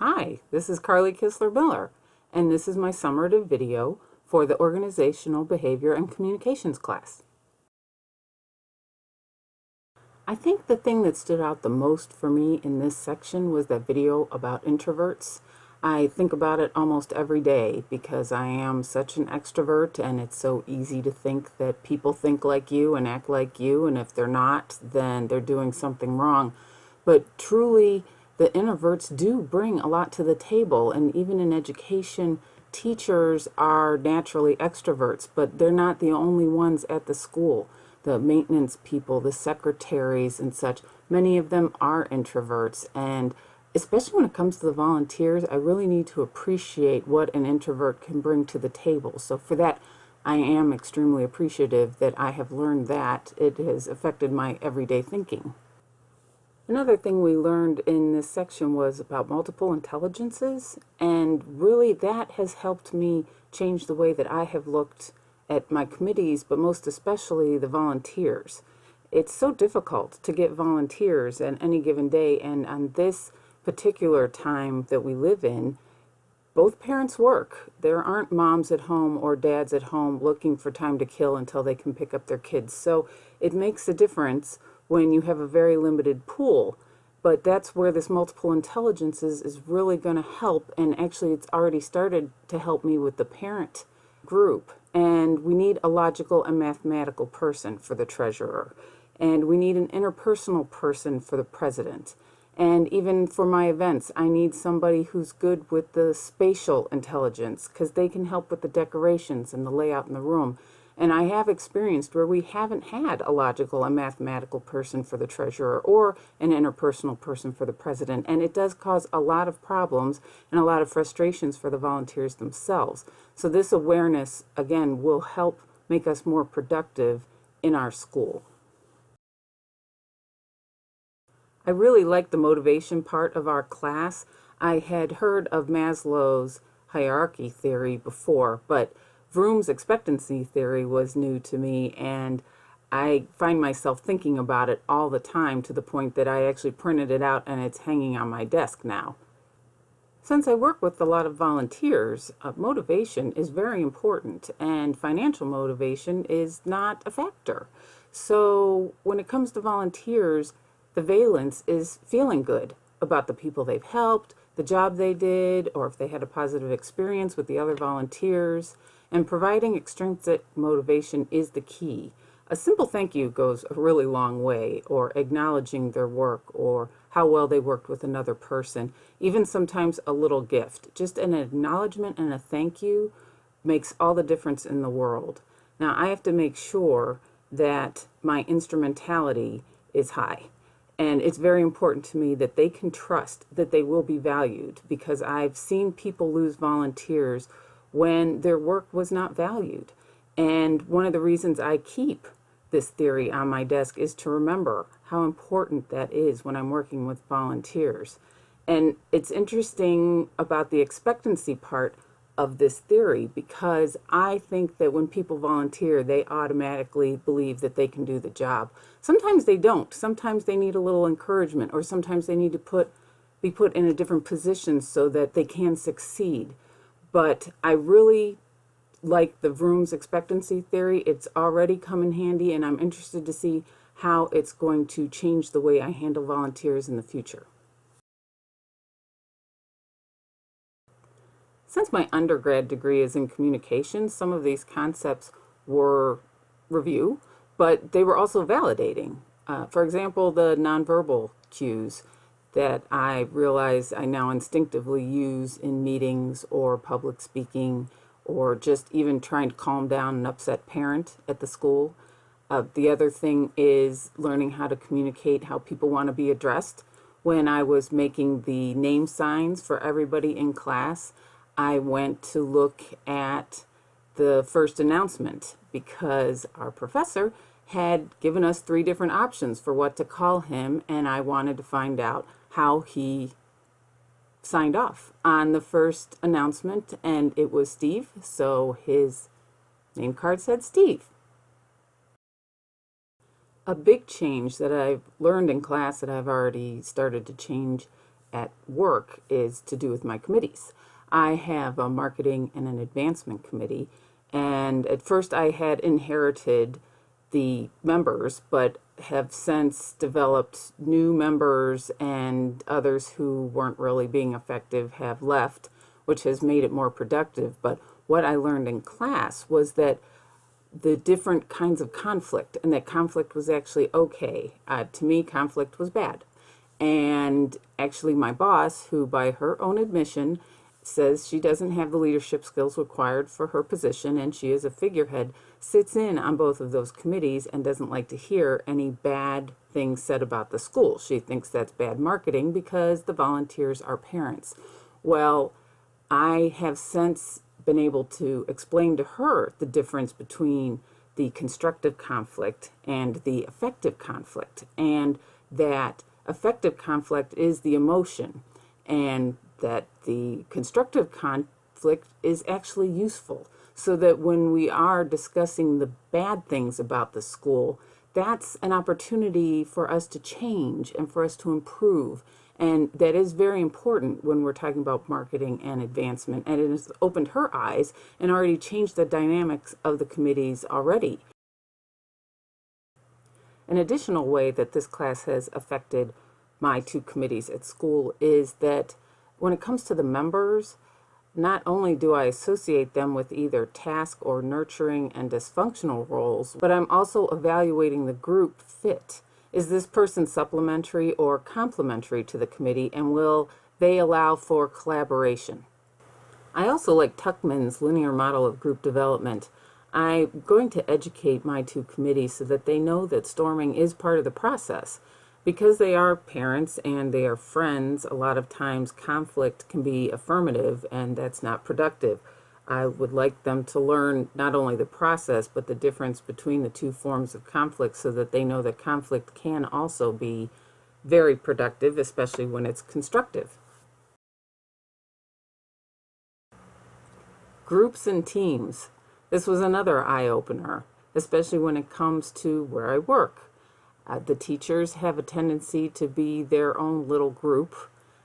Hi, this is Carly Kistler-Miller, and this is my summative video for the Organizational Behavior and Communications class. I think the thing that stood out the most for me in this section was that video about introverts. I think about it almost every day because I am such an extrovert, and it's so easy to think that people think like you and act like you, and if they're not, then they're doing something wrong. But truly, the introverts do bring a lot to the table, and even in education, teachers are naturally extroverts, but they're not the only ones at the school. The maintenance people, the secretaries and such, many of them are introverts, and especially when it comes to the volunteers, I really need to appreciate what an introvert can bring to the table. So for that, I am extremely appreciative that I have learned that. It has affected my everyday thinking. Another thing we learned in this section was about multiple intelligences, and really that has helped me change the way that I have looked at my committees, but most especially the volunteers. It's so difficult to get volunteers at any given day, and on this particular time that we live in, both parents work. There aren't moms at home or dads at home looking for time to kill until they can pick up their kids. So it makes a difference when you have a very limited pool. But that's where this multiple intelligences is really going to help. And actually, it's already started to help me with the parent group. And we need a logical and mathematical person for the treasurer. And we need an interpersonal person for the president. And even for my events, I need somebody who's good with the spatial intelligence because they can help with the decorations and the layout in the room. And I have experienced where we haven't had a logical and mathematical person for the treasurer or an interpersonal person for the president. And it does cause a lot of problems and a lot of frustrations for the volunteers themselves. So this awareness, again, will help make us more productive in our school. I really like the motivation part of our class. I had heard of Maslow's hierarchy theory before, but Vroom's expectancy theory was new to me, and I find myself thinking about it all the time to the point that I actually printed it out and it's hanging on my desk now. Since I work with a lot of volunteers, motivation is very important, and financial motivation is not a factor. So when it comes to volunteers, the valence is feeling good about the people they've helped, the job they did, or if they had a positive experience with the other volunteers. And providing extrinsic motivation is the key. A simple thank you goes a really long way, or acknowledging their work or how well they worked with another person. Even sometimes a little gift. Just an acknowledgement and a thank you makes all the difference in the world. Now, I have to make sure that my instrumentality is high. And it's very important to me that they can trust that they will be valued, because I've seen people lose volunteers when their work was not valued. And one of the reasons I keep this theory on my desk is to remember how important that is when I'm working with volunteers. And it's interesting about the expectancy part of this theory, because I think that when people volunteer, they automatically believe that they can do the job. Sometimes they don't. Sometimes they need a little encouragement, or sometimes they need to be put in a different position so that they can succeed. But I really like the Vroom's expectancy theory. It's already come in handy, and I'm interested to see how it's going to change the way I handle volunteers in the future. Since my undergrad degree is in communications, some of these concepts were review, but they were also validating. For example, the nonverbal cues that I realize I now instinctively use in meetings or public speaking, or just even trying to calm down an upset parent at the school. The other thing is learning how to communicate how people want to be addressed. When I was making the name signs for everybody in class, I went to look at the first announcement because our professor had given us 3 different options for what to call him, and I wanted to find out how he signed off on the first announcement, and it was Steve, so his name card said Steve. A big change that I've learned in class that I've already started to change at work is to do with my committees. I have a marketing and an advancement committee, and at first I had inherited the members, but have since developed new members, and others who weren't really being effective have left, which has made it more productive. But what I learned in class was that the different kinds of conflict, and that conflict was actually okay. To me, conflict was bad. And actually, my boss, who by her own admission says she doesn't have the leadership skills required for her position, and she is a figurehead, sits in on both of those committees and doesn't like to hear any bad things said about the school. She thinks that's bad marketing because the volunteers are parents. Well, I have since been able to explain to her the difference between the constructive conflict and the effective conflict, and that effective conflict is the emotion, and that the constructive conflict is actually useful, so that when we are discussing the bad things about the school, that's an opportunity for us to change and for us to improve. And that is very important when we're talking about marketing and advancement. And it has opened her eyes and already changed the dynamics of the committees already. An additional way that this class has affected my two committees at school is that when it comes to the members, not only do I associate them with either task or nurturing and dysfunctional roles, but I'm also evaluating the group fit. Is this person supplementary or complementary to the committee, and will they allow for collaboration? I also like Tuckman's linear model of group development. I'm going to educate my two committees so that they know that storming is part of the process. Because they are parents and they are friends, a lot of times conflict can be affirmative, and that's not productive. I would like them to learn not only the process, but the difference between the two forms of conflict, so that they know that conflict can also be very productive, especially when it's constructive. Groups and teams. This was another eye-opener, especially when it comes to where I work. The teachers have a tendency to be their own little group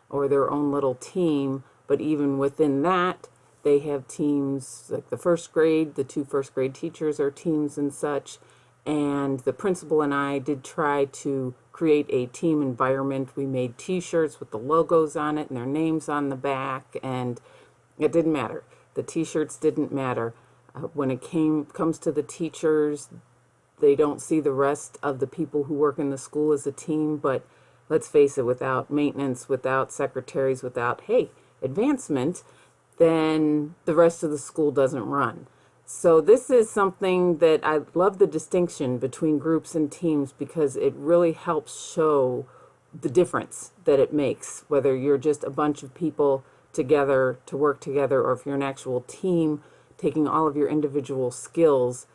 or their own little team, but even within that, they have teams like the first grade, the two first grade teachers are teams and such. And the principal and I did try to create a team environment. We made t-shirts with the logos on it and their names on the back, and it didn't matter. The t-shirts didn't matter. When it comes to the teachers, they don't see the rest of the people who work in the school as a team, but let's face it, without maintenance, without secretaries, without, advancement, then the rest of the school doesn't run. So this is something that I love, the distinction between groups and teams, because it really helps show the difference that it makes, whether you're just a bunch of people together to work together, or if you're an actual team, taking all of your individual skills,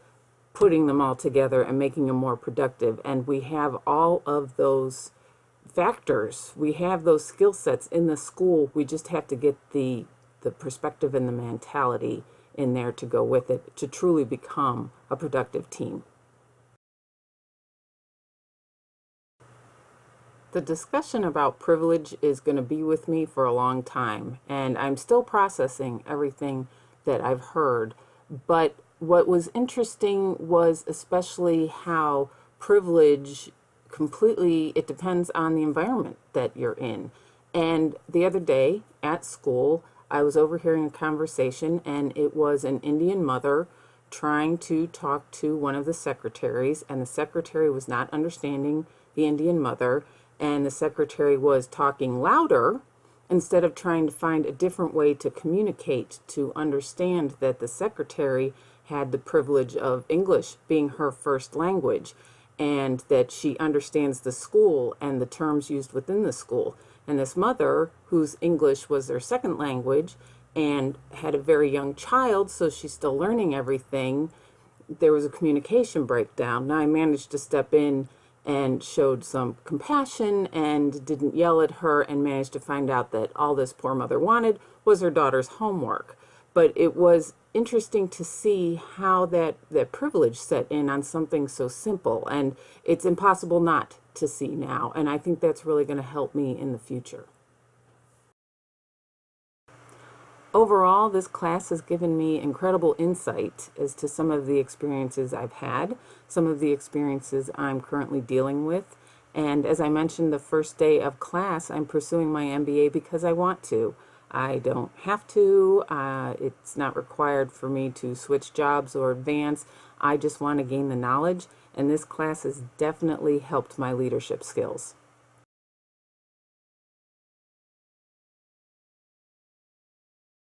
putting them all together and making them more productive. And we have all of those factors. We have those skill sets in the school. We just have to get the perspective and the mentality in there to go with it to truly become a productive team. The discussion about privilege is going to be with me for a long time, and I'm still processing everything that I've heard. But what was interesting was especially how privilege completely, it depends on the environment that you're in. And the other day at school, I was overhearing a conversation, and it was an Indian mother trying to talk to one of the secretaries, and the secretary was not understanding the Indian mother, and the secretary was talking louder instead of trying to find a different way to communicate, to understand that the secretary had the privilege of English being her first language, and that she understands the school and the terms used within the school. And this mother, whose English was their second language and had a very young child, so she's still learning everything, there was a communication breakdown. Now I managed to step in and showed some compassion and didn't yell at her, and managed to find out that all this poor mother wanted was her daughter's homework. But it was interesting to see how that privilege set in on something so simple, and it's impossible not to see now. And I think that's really going to help me in the future. Overall, this class has given me incredible insight as to some of the experiences I've had, some of the experiences I'm currently dealing with, and as I mentioned the first day of class, I'm pursuing my MBA because I want to. I don't have to. It's not required for me to switch jobs or advance. I just want to gain the knowledge, and this class has definitely helped my leadership skills.